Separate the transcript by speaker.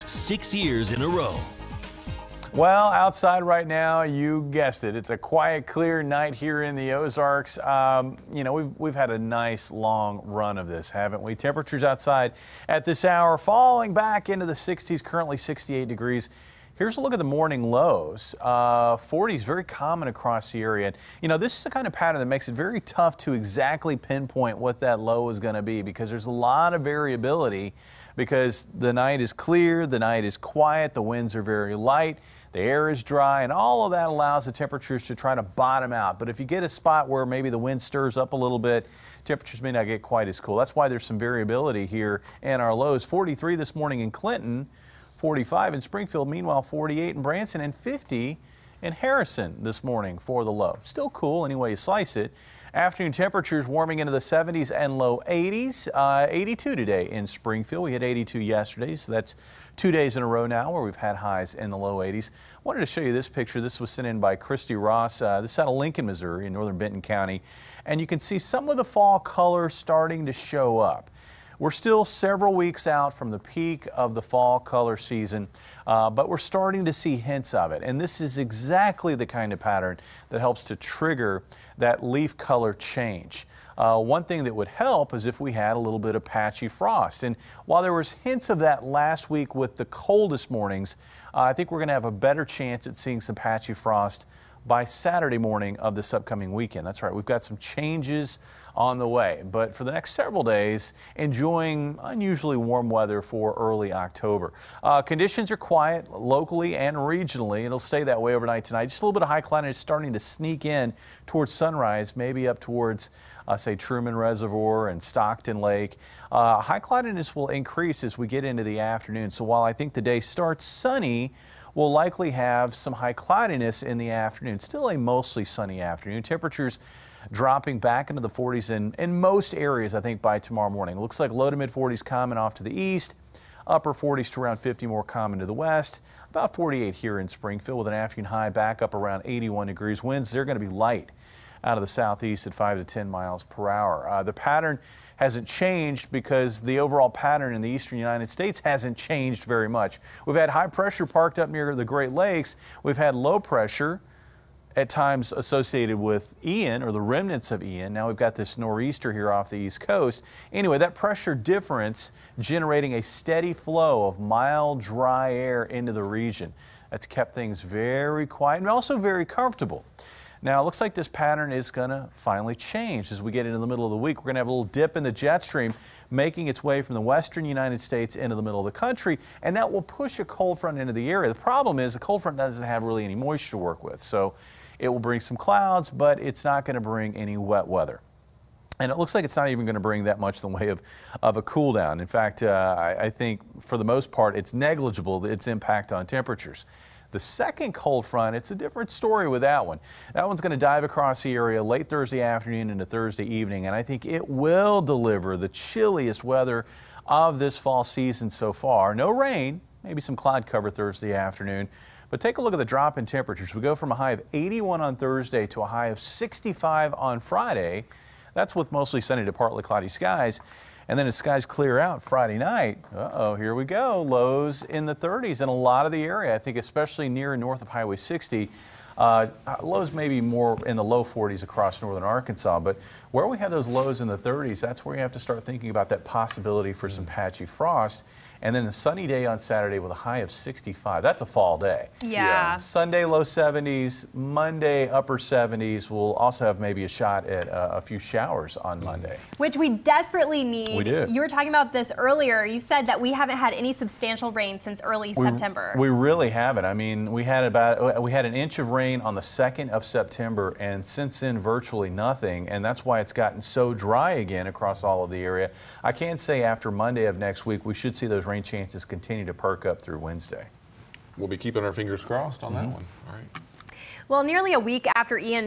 Speaker 1: 6 years in a row.
Speaker 2: Well, outside right now, you guessed it. It's a quiet, clear night here in the Ozarks. We've had a nice long run of this, haven't we? Temperatures outside at this hour falling back into the 60s, currently 68 degrees. Here's a look at the morning lows. 40s, very common across the area. And, this is the kind of pattern that makes it very tough to exactly pinpoint what that low is going to be because there's a lot of variability because the night is clear, the night is quiet, the winds are very light, the air is dry, and all of that allows the temperatures to try to bottom out. But if you get a spot where maybe the wind stirs up a little bit, temperatures may not get quite as cool. That's why there's some variability here in our lows. 43 this morning in Clinton, 45 in Springfield, meanwhile 48 in Branson, and 50 in Harrison this morning for the low. Still cool any way you slice it. Afternoon temperatures warming into the 70s and low 80s. 82 today in Springfield. We hit 82 yesterday, so that's 2 days in a row now where we've had highs in the low 80s. Wanted to show you this picture. This was sent in by Christy Ross. This is out of Lincoln, Missouri in northern Benton County. And you can see some of the fall colors starting to show up. We're still several weeks out from the peak of the fall color season, but we're starting to see hints of it. And this is exactly the kind of pattern that helps to trigger that leaf color change. One thing that would help is if we had a little bit of patchy frost. And while there was hints of that last week with the coldest mornings, I think we're going to have a better chance at seeing some patchy frost by Saturday morning of this upcoming weekend. That's right, we've got some changes on the way. But for the next several days, enjoying unusually warm weather for early October. Conditions are quiet locally and regionally. It'll stay that way overnight tonight. Just a little bit of high cloudiness starting to sneak in towards sunrise, maybe up towards say Truman Reservoir and Stockton Lake. High cloudiness will increase as we get into the afternoon. So while I think the day starts sunny, we'll likely have some high cloudiness in the afternoon. Still a mostly sunny afternoon. Temperatures dropping back into the 40s in most areas, I think, by tomorrow morning. It looks like low to mid 40s common off to the east, upper 40s to around 50 more common to the west, about 48 here in Springfield with an afternoon high back up around 81 degrees. Winds, they're going to be light out of the southeast at 5 to 10 miles per hour. The pattern hasn't changed because the overall pattern in the eastern United States hasn't changed very much. We've had high pressure parked up near the Great Lakes. We've had low pressure at times associated with Ian or the remnants of Ian. Now we've got this nor'easter here off the East Coast. Anyway, that pressure difference generating a steady flow of mild, dry air into the region. That's kept things very quiet and also very comfortable. Now, it looks like this pattern is going to finally change as we get into the middle of the week. We're going to have a little dip in the jet stream making its way from the western United States into the middle of the country, and that will push a cold front into the area. The problem is the cold front doesn't have really any moisture to work with, so it will bring some clouds, but it's not going to bring any wet weather. And it looks like it's not even going to bring that much in the way of a cool down. In fact, I think for the most part, it's negligible, its impact on temperatures. The second cold front, it's a different story with that one. That one's going to dive across the area late Thursday afternoon into Thursday evening, and I think it will deliver the chilliest weather of this fall season so far. No rain, maybe some cloud cover Thursday afternoon, but take a look at the drop in temperatures. We go from a high of 81 on Thursday to a high of 65 on Friday. That's with mostly sunny to partly cloudy skies. And then as skies clear out Friday night, here we go. Lows in the 30s in a lot of the area. I think especially near and north of Highway 60. Lows maybe more in the low 40s across northern Arkansas. But where we have those lows in the 30s, that's where you have to start thinking about that possibility for some patchy frost. And then a sunny day on Saturday with a high of 65. That's a fall day.
Speaker 3: Yeah.
Speaker 2: Sunday, low 70s. Monday, upper 70s. We'll also have maybe a shot at a few showers on Monday.
Speaker 3: Which we desperately need.
Speaker 2: We do.
Speaker 3: You were talking about this earlier. You said that we haven't had any substantial rain since early September.
Speaker 2: We really haven't. I mean, we had an inch of rain on the 2nd of September, and since then, virtually nothing. And that's why it's gotten so dry again across all of the area. I can say after Monday of next week, we should see those rain chances continue to perk up through Wednesday.
Speaker 4: We'll be keeping our fingers crossed on that one. All right.
Speaker 3: Well, nearly a week after Ian